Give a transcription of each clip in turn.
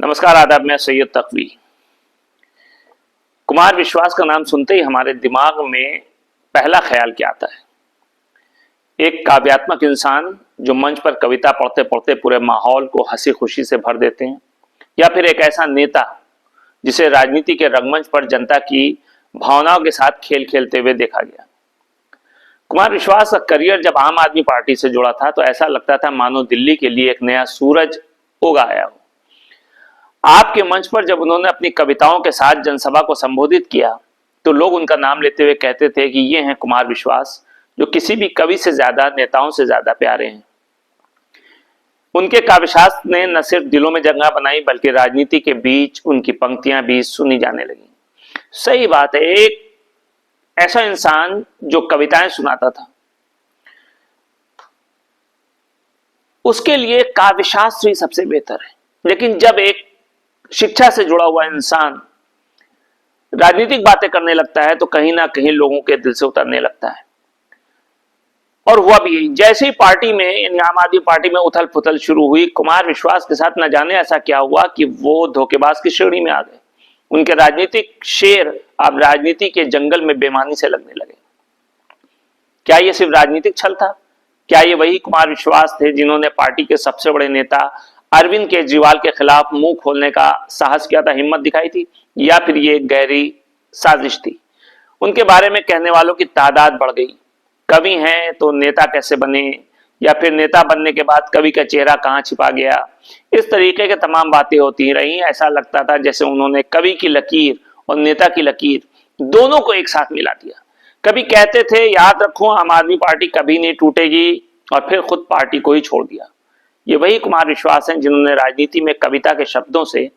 नमस्कार, आदाब। मैं सैयद तकवी। कुमार विश्वास का नाम सुनते ही हमारे दिमाग में पहला ख्याल क्या आता है? एक काव्यात्मक इंसान जो मंच पर कविता पढ़ते पढ़ते पूरे माहौल को हंसी खुशी से भर देते हैं, या फिर एक ऐसा नेता जिसे राजनीति के रंगमंच पर जनता की भावनाओं के साथ खेल खेलते हुए देखा गया। कुमार विश्वास का करियर जब आम आदमी पार्टी से जुड़ा था तो ऐसा लगता था मानो दिल्ली के लिए एक नया सूरज उगा आया हो। आपके मंच पर जब उन्होंने अपनी कविताओं के साथ जनसभा को संबोधित किया तो लोग उनका नाम लेते हुए कहते थे कि ये हैं कुमार विश्वास, जो किसी भी कवि से ज्यादा, नेताओं से ज्यादा प्यारे हैं। उनके काव्यशास्त्र ने न सिर्फ दिलों में जगह बनाई बल्कि राजनीति के बीच उनकी पंक्तियां भी सुनी जाने लगी। सही बात है, एक ऐसा इंसान जो कविताएं सुनाता था, उसके लिए काव्यशास्त्र ही सबसे बेहतर है। लेकिन जब एक शिक्षा से जुड़ा हुआ इंसान राजनीतिक बातें करने लगता है तो कहीं ना कहीं लोगों के दिल से उतरने लगता है। और हुआ भी यही। जैसे ही पार्टी में, यानी आम आदमी पार्टी में उथल पुथल शुरू हुई, कुमार विश्वास के साथ न जाने ऐसा क्या हुआ कि वो धोखेबाज की श्रेणी में आ गए। उनके राजनीतिक शेर अब राजनीति के जंगल में बेमानी से लगने लगे। क्या ये सिर्फ राजनीतिक छल था? क्या ये वही कुमार विश्वास थे जिन्होंने पार्टी के सबसे बड़े नेता अरविंद केजरीवाल के खिलाफ मुंह खोलने का साहस किया था, हिम्मत दिखाई थी? या फिर ये एक गहरी साजिश थी? उनके बारे में कहने वालों की तादाद बढ़ गई। कवि हैं तो नेता कैसे बने, या फिर नेता बनने के बाद कवि का चेहरा कहां छिपा गया, इस तरीके के तमाम बातें होती रही। ऐसा लगता था जैसे उन्होंने कवि की लकीर और नेता की लकीर दोनों को एक साथ मिला दिया। कभी कहते थे याद रखो आम आदमी पार्टी कभी नहीं टूटेगी, और फिर खुद पार्टी को ही छोड़ दिया। ये वही कुमार विश्वास हैं जिन्होंने राजनीति में कविता के शब्दों से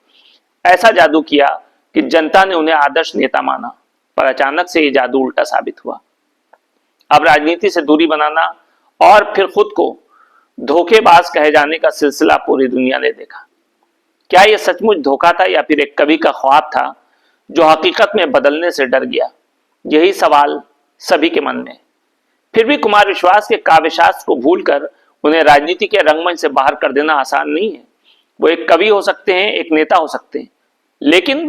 ऐसा जादू किया कि जनता ने उन्हें आदर्श नेता माना, पर अचानक से ये जादू उल्टा साबित हुआ। अब राजनीति से दूरी बनाना और फिर खुद को धोखेबाज कहे जाने का सिलसिला पूरी दुनिया ने देखा। क्या यह सचमुच धोखा था या फिर एक कवि का ख्वाब था जो हकीकत में बदलने से डर गया? यही सवाल सभी के मन में। फिर भी कुमार विश्वास के काव्यशास्त्र को भूलकर उन्हें राजनीति के रंगमंच से बाहर कर देना आसान नहीं है। वो एक कवि हो सकते हैं, एक नेता हो सकते हैं, लेकिन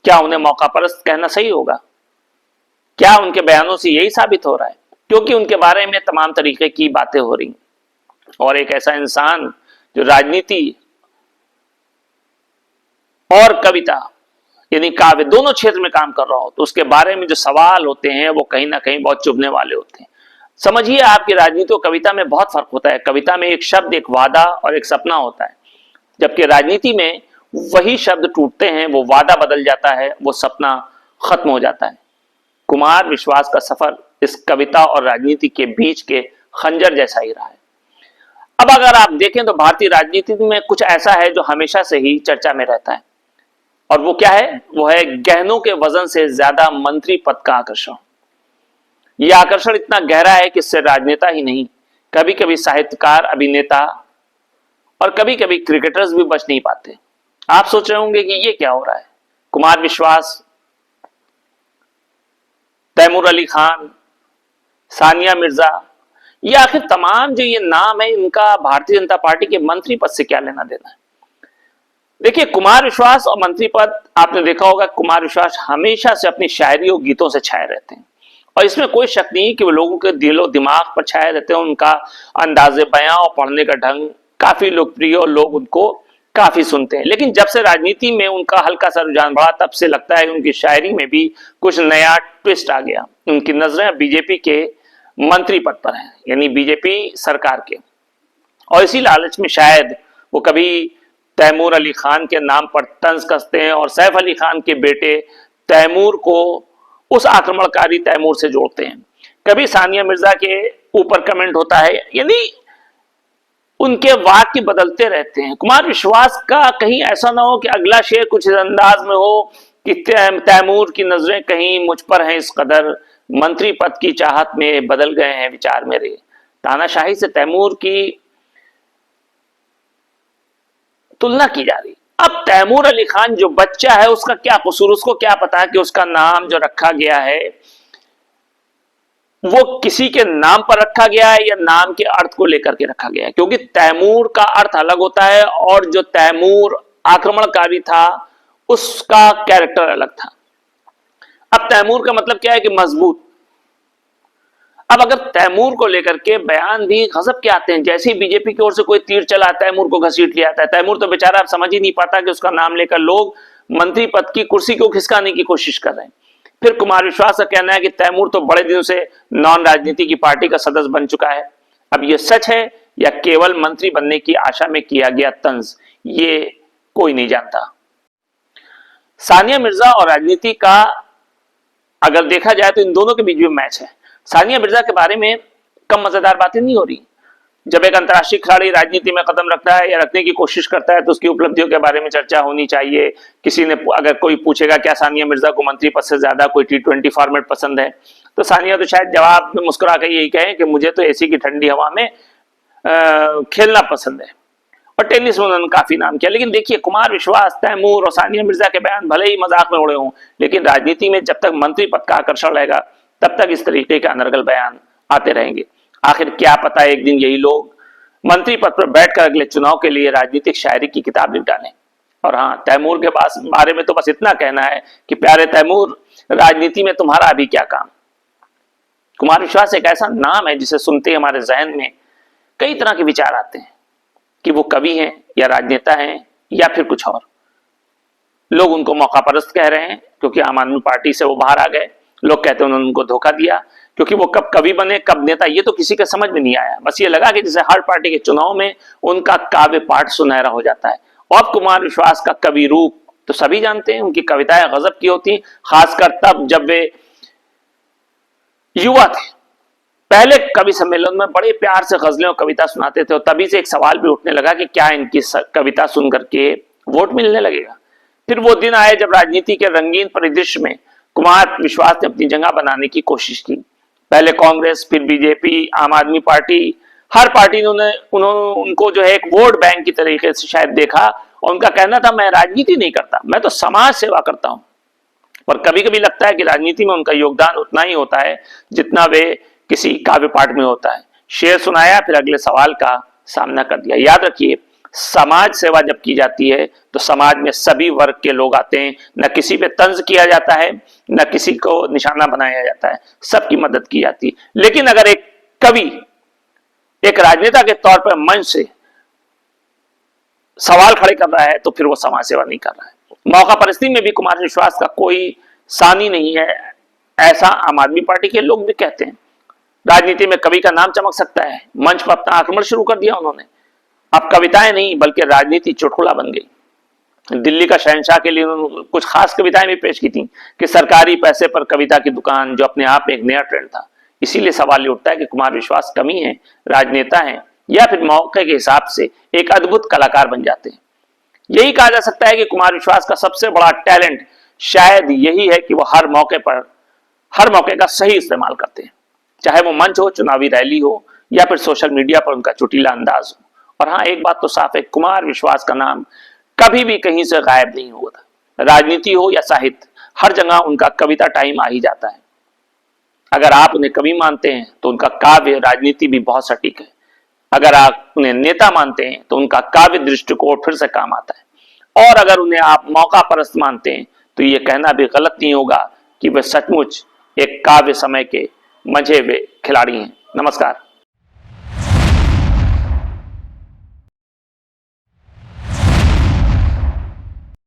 क्या उन्हें मौकापरस्त कहना सही होगा? क्या उनके बयानों से यही साबित हो रहा है? क्योंकि उनके बारे में तमाम तरीके की बातें हो रही, और एक ऐसा इंसान जो राजनीति और कविता यानी काव्य दोनों क्षेत्र में काम कर रहा हो तो उसके बारे में जो सवाल होते हैं वो कहीं ना कहीं बहुत चुभने वाले होते हैं। समझिए, आपकी राजनीति और कविता में बहुत फर्क होता है। कविता में एक शब्द, एक वादा और एक सपना होता है, जबकि राजनीति में वही शब्द टूटते हैं, वो वादा बदल जाता है, वो सपना खत्म हो जाता है। कुमार विश्वास का सफर इस कविता और राजनीति के बीच के खंजर जैसा ही रहा है। अब अगर आप देखें तो भारतीय राजनीति में कुछ ऐसा है जो हमेशा से ही चर्चा में रहता है, और वो क्या है? वो है गहनों के वजन से ज्यादा मंत्री पद का आकर्षण। यह आकर्षण इतना गहरा है कि इससे राजनेता ही नहीं, कभी कभी साहित्यकार, अभिनेता और कभी कभी क्रिकेटर्स भी बच नहीं पाते। आप सोच रहे होंगे कि ये क्या हो रहा है? कुमार विश्वास, तैमूर अली खान, सानिया मिर्जा, ये आखिर तमाम जो ये नाम है, इनका भारतीय जनता पार्टी के मंत्री पद से क्या लेना देना है? देखिए, कुमार विश्वास और मंत्री पद, आपने देखा होगा कुमार विश्वास हमेशा से अपनी शायरी और गीतों से छाए रहते हैं, और इसमें कोई शक नहीं कि वो लोगों के दिलो दिमाग पर छाए रहते हैं। उनका अंदाजे बयां और पढ़ने का ढंग काफी लोकप्रिय और लोग उनको काफी सुनते हैं। लेकिन जब से राजनीति में उनका हल्का सा रुझान बढ़ा, तब से लगता है कि उनकी शायरी में भी कुछ नया ट्विस्ट आ गया। उनकी नजरें बीजेपी के मंत्री पद पर हैं, यानी बीजेपी सरकार के, और इसी लालच में शायद वो कभी तैमूर अली खान के नाम पर तंज कसते हैं और सैफ अली खान के बेटे तैमूर को उस आक्रमणकारी तैमूर से जोड़ते हैं। कभी सानिया मिर्जा के ऊपर कमेंट होता है, यानी उनके वाक्य बदलते रहते हैं। कुमार विश्वास का कहीं ऐसा ना हो कि अगला शेर कुछ इस अंदाज में हो कि तैमूर की नजरें कहीं मुझ पर हैं इस कदर, मंत्री पद की चाहत में बदल गए हैं विचार मेरे। तानाशाही से तैमूर की तुलना की जा रही। अब तैमूर अली खान जो बच्चा है, उसका क्या कसूर? उसको क्या पता कि उसका नाम जो रखा गया है वो किसी के नाम पर रखा गया है या नाम के अर्थ को लेकर के रखा गया है? क्योंकि तैमूर का अर्थ अलग होता है, और जो तैमूर आक्रमणकारी था, उसका कैरेक्टर अलग था। अब तैमूर का मतलब क्या है कि मजबूत। अब अगर तैमूर को लेकर के बयान भी गजब के आते हैं, जैसे ही बीजेपी की ओर से कोई तीर चला तैमूर को घसीट लिया आता है। तैमूर तो बेचारा अब समझ ही नहीं पाता कि उसका नाम लेकर लोग मंत्री पद की कुर्सी को खिसकाने की कोशिश कर रहे हैं। फिर कुमार विश्वास का कहना है कि तैमूर तो बड़े दिनों से नॉन राजनीति की पार्टी का सदस्य बन चुका है। अब यह सच है या केवल मंत्री बनने की आशा में किया गया तंज, ये कोई नहीं जानता। सानिया मिर्जा और राजनीति का अगर देखा जाए तो इन दोनों के बीच में मैच है। सानिया मिर्जा के बारे में कम मजेदार बातें नहीं हो रही। जब एक अंतर्राष्ट्रीय खिलाड़ी राजनीति में कदम रखता है या रखने की कोशिश करता है तो उसकी उपलब्धियों के बारे में चर्चा होनी चाहिए। किसी ने अगर कोई पूछेगा क्या सानिया मिर्जा को मंत्री पद से ज्यादा कोई T20 फॉर्मेट पसंद है, तो सानिया तो शायद जवाब में मुस्कुरा कर यही कहें कि मुझे तो एसी की ठंडी हवा में खेलना पसंद है। और टेनिस में उन्होंने काफी नाम किया। लेकिन देखिए, कुमार विश्वास, तैमूर और सानिया मिर्जा के बयान भले ही मजाक में उड़े हों, लेकिन राजनीति में जब तक मंत्री पद का आकर्षण रहेगा तब तक इस तरीके के अनर्गल बयान आते रहेंगे। आखिर क्या पता एक दिन यही लोग मंत्री पद पर बैठकर अगले चुनाव के लिए राजनीतिक शायरी की किताब लिख डालें। और हाँ, तैमूर के बारे में तो बस इतना कहना है कि प्यारे तैमूर, राजनीति में तुम्हारा अभी क्या काम। कुमार विश्वास एक ऐसा नाम है जिसे सुनते हमारे जहन में कई तरह के विचार आते हैं कि वो कवि हैं या राजनेता हैं या फिर कुछ और। लोग उनको मौकापरस्त कह रहे हैं क्योंकि आम आदमी पार्टी से वो बाहर आ गए। लोग कहते हैं उन्होंने उनको धोखा दिया क्योंकि वो कब कवि बने कब नेता, ये तो किसी के समझ में नहीं आया। बस ये लगा कि जैसे हर पार्टी के चुनाव में उनका काव्य पाठ सुनहरा हो जाता है। और कुमार विश्वास का कवि रूप तो सभी जानते हैं, उनकी कविताएं गजब की होती, खासकर तब जब वे युवा थे। पहले कवि सम्मेलन में बड़े प्यार से गजलें और कविता सुनाते थे और तभी से एक सवाल भी उठने लगा कि क्या इनकी कविता सुन करके वोट मिलने लगेगा। फिर वो दिन आए जब राजनीति के रंगीन परिदृश्य में कुमार विश्वास ने अपनी जगह बनाने की कोशिश की। पहले कांग्रेस, फिर बीजेपी, आम आदमी पार्टी, हर पार्टी ने उनको जो है एक वोट बैंक की तरीके से शायद देखा और उनका कहना था मैं राजनीति नहीं करता, मैं तो समाज सेवा करता हूं। पर कभी कभी लगता है कि राजनीति में उनका योगदान उतना ही होता है जितना वे किसी काव्य पाठ में होता है। शेर सुनाया, फिर अगले सवाल का सामना कर दिया। याद रखिए, समाज सेवा जब की जाती है तो समाज में सभी वर्ग के लोग आते हैं, न किसी पे तंज किया जाता है, न किसी को निशाना बनाया जाता है, सबकी मदद की जाती है। लेकिन अगर एक कवि एक राजनेता के तौर पर मंच से सवाल खड़े कर रहा है तो फिर वो समाज सेवा नहीं कर रहा है। मौका परिस्थिति में भी कुमार विश्वास का कोई सानी नहीं है, ऐसा आम आदमी पार्टी के लोग भी कहते हैं। राजनीति में कवि का नाम चमक सकता है, मंच पर अपना आक्रमण शुरू कर दिया उन्होंने। अब कविताएं नहीं बल्कि राजनीति चुटकुला बन गई। दिल्ली का शहंशाह के लिए उन्होंने कुछ खास कविताएं भी पेश की थी कि सरकारी पैसे पर कविता की दुकान, जो अपने आप में एक नया ट्रेंड था। इसीलिए सवाल ये उठता है कि कुमार विश्वास कवि हैं, राजनेता हैं, या फिर मौके के हिसाब से एक अद्भुत कलाकार बन जाते हैं। यही कहा जा सकता है कि कुमार विश्वास का सबसे बड़ा टैलेंट शायद यही है कि वो हर मौके का सही इस्तेमाल करते हैं, चाहे वो मंच हो, चुनावी रैली हो या फिर सोशल मीडिया पर उनका चुटीला अंदाज हो। और हाँ, एक बात तो साफ है, कुमार विश्वास का नाम कभी भी कहीं से गायब नहीं होता। राजनीति हो या साहित्य, हर जगह उनका कविता टाइम आ ही जाता है। अगर आप उन्हें कवि मानते हैं तो उनका काव्य राजनीति भी बहुत सटीक है। अगर आप उन्हें नेता मानते हैं तो उनका काव्य दृष्टिकोण फिर से काम आता है। और अगर उन्हें आप मौका परस्त मानते हैं तो ये कहना भी गलत नहीं होगा कि वे सचमुच एक काव्य समय के मंझे हुए खिलाड़ी हैं। नमस्कार।